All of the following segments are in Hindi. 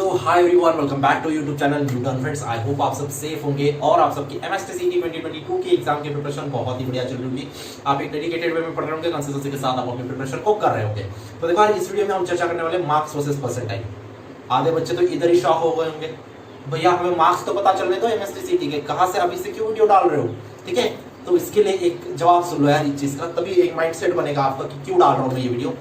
Hi everyone, welcome back to YouTube channel Newton friends. I hope आप सब सेफ होंगे और आप सबकी एमएसटीसीटी 2022 की एग्जाम की प्रिपरेशन बहुत ही बढ़िया चल रही होगी। आप एक डेडिकेटेड वे में पढ़ रहे होंगे, कंसिस्टेंसी के साथ आप अपनी प्रिपरेशन को कर रहे होंगे। तो देखो यार, इस वीडियो में हम चर्चा करने वाले मार्क्स वर्सेस परसेंटाइल। आधे बच्चे तो इधर ही शॉक हो गए होंगे, भैया हमें मार्क्स तो पता चलने दो एमएसटीसीटी के, कहां से अभी से क्यों वीडियो डाल रहे हो। ठीक है, तो इसके लिए एक जवाब सुन लो यार इस चीज का, तभी एक माइंडसेट बनेगा आपका कि क्यों डाल रहा हूं मैं ये वीडियो।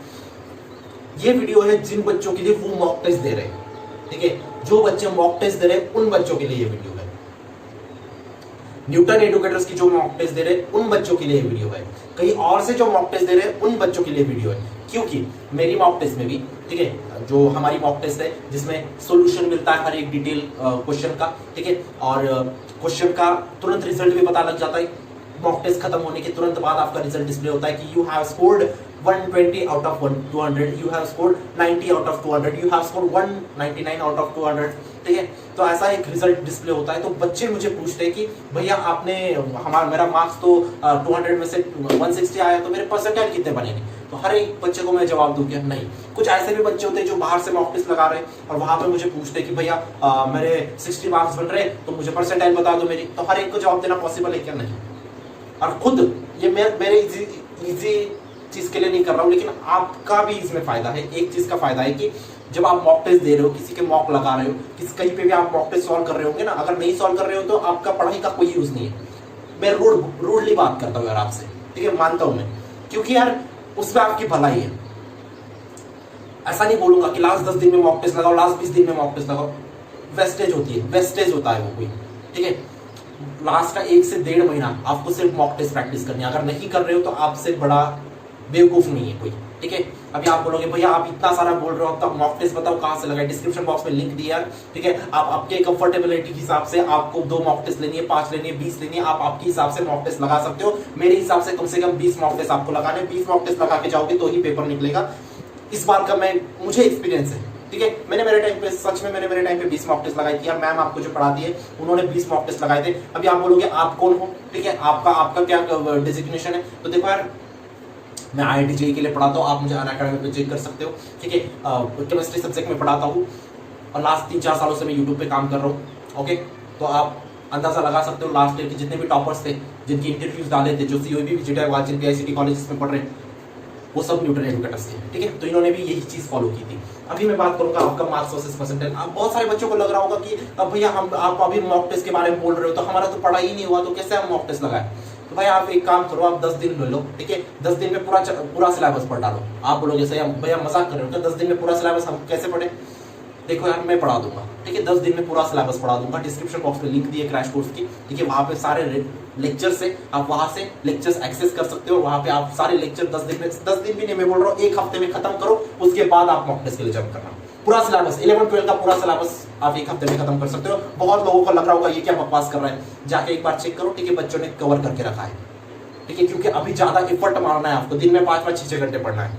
ये वीडियो है जिन बच्चों के लिए वो मॉक टेस्ट दे रहे हैं। ठीक है, जो बच्चे मॉक टेस्ट दे रहे हैं उन बच्चों के लिए ये वीडियो है। न्यूटन एडुकेटर्स की जो मॉक टेस्ट दे रहे हैं उन बच्चों के लिए ये वीडियो है। कहीं और से जो मॉक टेस्ट दे रहे हैं उन बच्चों के लिए वीडियो है, क्योंकि मेरी मॉक टेस्ट में भी, ठीक है, जो हमारी मॉक टेस्ट है जिसमें सॉल्यूशन मिलता है हर एक डिटेल क्वेश्चन का, ठीक है, और क्वेश्चन का तुरंत रिजल्ट भी पता लग जाता है। मॉक टेस्ट खत्म होने के तुरंत बाद आपका रिजल्ट डिस्प्ले होता है कि you have scored 120 out of 200, you have scored 90 out of 200, you have scored 199 out of 200। ठीक है, तो ऐसा एक रिजल्ट डिस्प्ले होता है। तो बच्चे मुझे पूछते हैं कि भैया आपने मेरा मार्क्स तो 200 में से 160 आया, तो मेरे परसेंटाइल कितने बनेंगे। तो हर एक बच्चे को मैं जवाब दूं क्या? नहीं। कुछ ऐसे भी बच्चे होते हैं जो बाहर से मॉक टेस्ट लगा रहे हैं और वहां पे मुझे पूछते हैं कि भैया मेरे 60 मार्क्स बन रहे हैं, तो मुझे परसेंटाइल बता दो मेरी। तो हर एक को जवाब देना पॉसिबल है क्या? नहीं। और खुद ये मेरे इजी चीज के लिए नहीं कर रहा हूं, लेकिन आपका भी इसमें फायदा है। एक चीज का फायदा है कि जब आप मॉक टेस्ट दे रहे हो, किसी के मॉक लगा रहे हो, किसी कहीं पे भी आप मॉक टेस्ट सॉल्व कर रहे होंगे ना, अगर नहीं सॉल्व कर रहे हो तो आपका पढ़ाई का कोई यूज नहीं है। मैं रूडली बात करता हूँ यार आपसे, ठीक है, मानता हूं मैं, क्योंकि यार उसमें आपकी भलाई है। ऐसा नहीं बोलूंगा कि लास्ट 10 दिन में मॉक टेस्ट लगाओ, लास्ट 20 दिन में मॉक टेस्ट लगाओ। वेस्टेज होती है, वेस्टेज होता है वो कोई। ठीक है, लास्ट का 1 से 1.5 महीना आपको सिर्फ मॉक टेस्ट प्रैक्टिस करनी है। अगर नहीं कर रहे हो तो आपसे बड़ा बेवकूफ नहीं है कोई। ठीक है, अभी आप बोलोगे भैया आप इतना सारा बोल रहे हो, अब तक मॉक टेस्ट बताओ कहां से लगाए। डिस्क्रिप्शन बॉक्स में लिंक दिया। ठीक है, आप आपके कंफर्टेबिलिटी के हिसाब से आपको 2 मॉक टेस्ट लेनी है, 5 लेनी है, 20 लेनी है, आप आपके हिसाब से मॉक टेस्ट लगा सकते हो। मेरे हिसाब से कम 20 मॉक टेस्ट आपको लगाने। 20 मॉक टेस्ट लगा के जाओगे तो ही पेपर निकलेगा। इस बार का मुझे एक्सपीरियंस है। ठीक है, मैंने मेरे टाइम पे 20 मॉक टेस्ट लगाई थी। मैम आपको जो पढ़ाती है उन्होंने 20 मॉक टेस्ट लगाए थे। अभी आप बोलोगे आप कौन हो, ठीक है, आपका क्या डेजिग्नेशन है। तो देखो यार, मैं IIT JEE के लिए पढ़ाता हूँ, आप मुझे अनअकैडमी पे चेक कर सकते हो। ठीक है, केमिस्ट्री सब्जेक्ट में पढ़ाता हूँ और लास्ट 3-4 सालों से मैं यूट्यूब पे काम कर रहा हूँ। ओके, तो आप अंदाजा लगा सकते हो लास्ट ईयर के जितने भी टॉपर्स थे, जिनकी इंटरव्यूज डाले थे, जो COEB, VGTI, वाचिन ICT कॉलेजेस में पढ़ रहे हैं, वो सब न्यूटन एडुकेटर्स थे। ठीक है, तो इन्होंने भी यही चीज फॉलो की थी। अभी मैं बात करूंगा आपका मार्क्स वर्सेस परसेंटाइल। आप बहुत सारे बच्चों को लग रहा होगा कि भैया आप अभी मॉक टेस्ट के बारे में बोल रहे हो, तो हमारा तो पढ़ाई ही नहीं हुआ, तो कैसे हम मॉक टेस्ट लगाए। तो भाई आप एक काम करो, आप 10 दिन ले लो। ठीक है, 10 दिन में पूरा सिलेबस पढ़ डालो। आप बोलोगे सही भैया मजाक कर रहे हो क्या, 10 दिन में पूरा सिलेबस हम कैसे पढ़े। देखो यार, मैं पढ़ा दूंगा। ठीक है, 10 दिन में पूरा सिलेबस पढ़ा दूंगा। डिस्क्रिप्शन बॉक्स में लिंक दी है क्रैश कोर्स की। ठीक है, वहां पे सारे लेक्चर से आप वहां से लेक्चर्स एक्सेस कर सकते हो। वहां पे आप सारे लेक्चर 10 दिन भी नहीं, मैं बोल रहा हूँ 1 हफ्ते में खत्म करो। उसके बाद आप मॉक टेस्ट के लिए जंप करना। पूरा सिलेबस 11-12 का पूरा सिलेबस आप 1 हफ्ते में खत्म कर सकते हो। बहुत लोगों को लग रहा होगा ये क्या बकवास कर रहा है, जाके एक बार चेक करो। ठीक है, बच्चों ने कवर करके रखा है। ठीक है, क्योंकि अभी ज्यादा एफर्ट मारना है आपको, दिन में 5-6 घंटे पढ़ना है।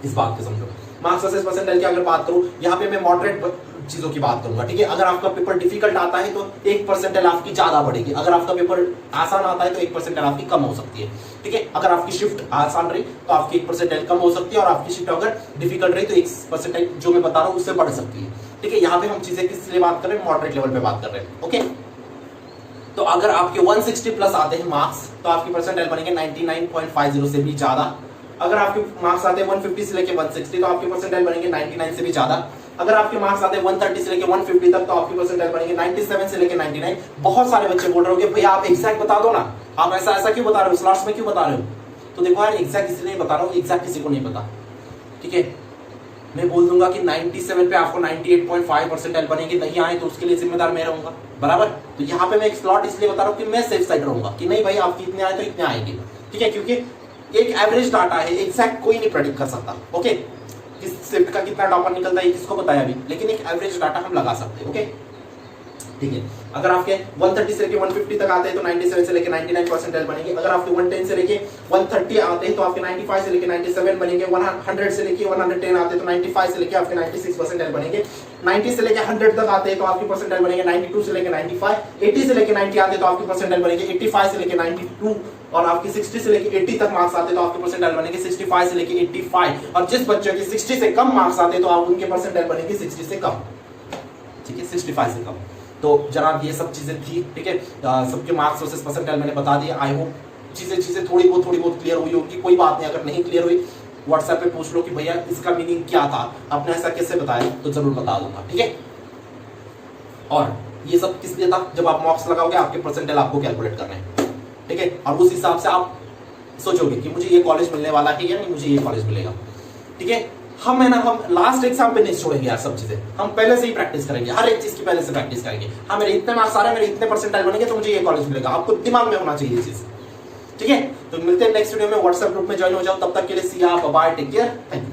इस बात को समझो। मार्क्स वर्सेस परसेंटाइल की अगर बात करूं, यहाँ पे मैं मॉडरेट चीजों की बात करूंगा। ठीक है, अगर आपका पेपर डिफिकल्ट आता है तो 1 परसेंटाइल आपकी ज्यादा बढ़ेगी। अगर आपका पेपर आसान आता है तो 1 परसेंटाइल आपकी कम हो सकती है। ठीक है, अगर आपकी शिफ्ट आसान रही तो आपकी 1 परसेंटाइल कम हो सकती है, और आपकी शिफ्ट अगर डिफिकल्ट रही तो 1 परसेंटाइल जो मैं बता रहा हूँ उससे बढ़ सकती है। ठीक है, यहाँ पे हम चीजें किस लिए बात कर रहे हैं, मॉडरेट लेवल पे बात कर रहे हैं। ओके, तो अगर आपके 160 प्लस आते हैं मार्क्स तो आपकी परसेंटाइल बनेंगे 99.50 से भी ज्यादा। अगर आपके मार्क्स आते हैं 150 से लेके 160 तो आपके परसेंटाइल बनेंगे 99 से भी ज्यादा। अगर आपके मार्क्स आते हैं 130 से लेके 150 तक तो आपकी परसेंटाइल बनेंगे 97 से लेके 99। बहुत सारे बच्चे बोल रहे होंगे भैया आप एग्जैक्ट बता दो ना, आप ऐसा क्यों बता रहे हो, स्लॉट्स में क्यों बता रहे हो। तो देखो यार, एग्जैक्ट इसलिए बता रहा हूँ, एग्जैक्ट किसी को नहीं पता। ठीक है, मैं बोल दूंगा कि 97 पे आपको 98.5 परसेंटाइल बनेंगे, नहीं आए तो उसके लिए जिम्मेदार मैं रहूंगा, बराबर। तो यहाँ पे मैं एक स्लॉट इसलिए बता रहा हूँ कि मैं सेफ साइड रहूंगा कि नहीं भाई आपकी इतने आए तो इतने आएंगे। ठीक है, क्योंकि एक एवरेज डाटा है, एग्जैक्ट कोई नहीं प्रेडिक्ट कर सकता। ओके, किस शिफ्ट का कितना टॉपर निकलता है किसको बताया अभी, लेकिन एक एवरेज डाटा हम लगा सकते हैं। ओके, ठीक है, अगर आपके 130 से लेके 150 तक आते हैं तो 97 से लेके 99 परसेंटाइल बनेंगे। अगर आपके 110 से लेके 130 आते हैं तो आपके 95 से लेके 97 बनेंगे। 100 से लेके 110 आते हैं तो 95 से लेके आपके 96 परसेंटाइल बनेंगे। 90 से लेके 100 तक आते हैं तो आपकी परसेंटाइल बनेंगे 92 से लेके 95। 80 से लेके 90 आते हैं तो आपकी परसेंटाइल बनेंगे 85 से लेके 92। और आपकी 60 से लेके 80 तक मार्क्स आते हैं तो आपके परसेंटाइल बनेंगे 65 से लेके 85। और जिस बच्चों की 60 से कम मार्क्स आते हैं तो आप उनके परसेंटाइल बनेंगे 60 से कम। ठीक है, 65 से कम। तो जनाब ये सब चीजें थी, ठीक है। सबके मार्क्स वर्सेस परसेंटाइल मैंने बता दिया। आई होप चीजें थोड़ी बहुत क्लियर हुई होगी। कोई बात नहीं, अगर नहीं क्लियर हुई व्हाट्सएप पे पूछ लो कि भैया इसका मीनिंग क्या था, आपने ऐसा कैसे बताया, तो जरूर बता दूंगा, ठीक है। और ये सब किस लिए था, जब आप मॉक्स लगाओगे आपके परसेंटाइल आपको कैलकुलेट करने हैं, ठीक है। और उस हिसाब से आप सोचोगे कि मुझे ये कॉलेज मिलने वाला है या नहीं मुझे ये कॉलेज मिलेगा, ठीक है। हम है ना, हम लास्ट एग्जाम पे नहीं छोड़ेंगे यार, सब चीजें हम पहले से ही प्रैक्टिस करेंगे, हर एक चीज की पहले से प्रैक्टिस करेंगे। हाँ मेरे इतने मार्क्स आ रहे हैं, मेरे इतने परसेंटाइल बनेंगे तो मुझे ये कॉलेज मिलेगा, आपको दिमाग में होना चाहिए ये चीज, ठीक है। तो मिलते हैं नेक्स्ट वीडियो में, व्हाट्सएप ग्रुप में ज्वाइन हो जाओ, तब तक के लिए see you, bye, take care, thank you.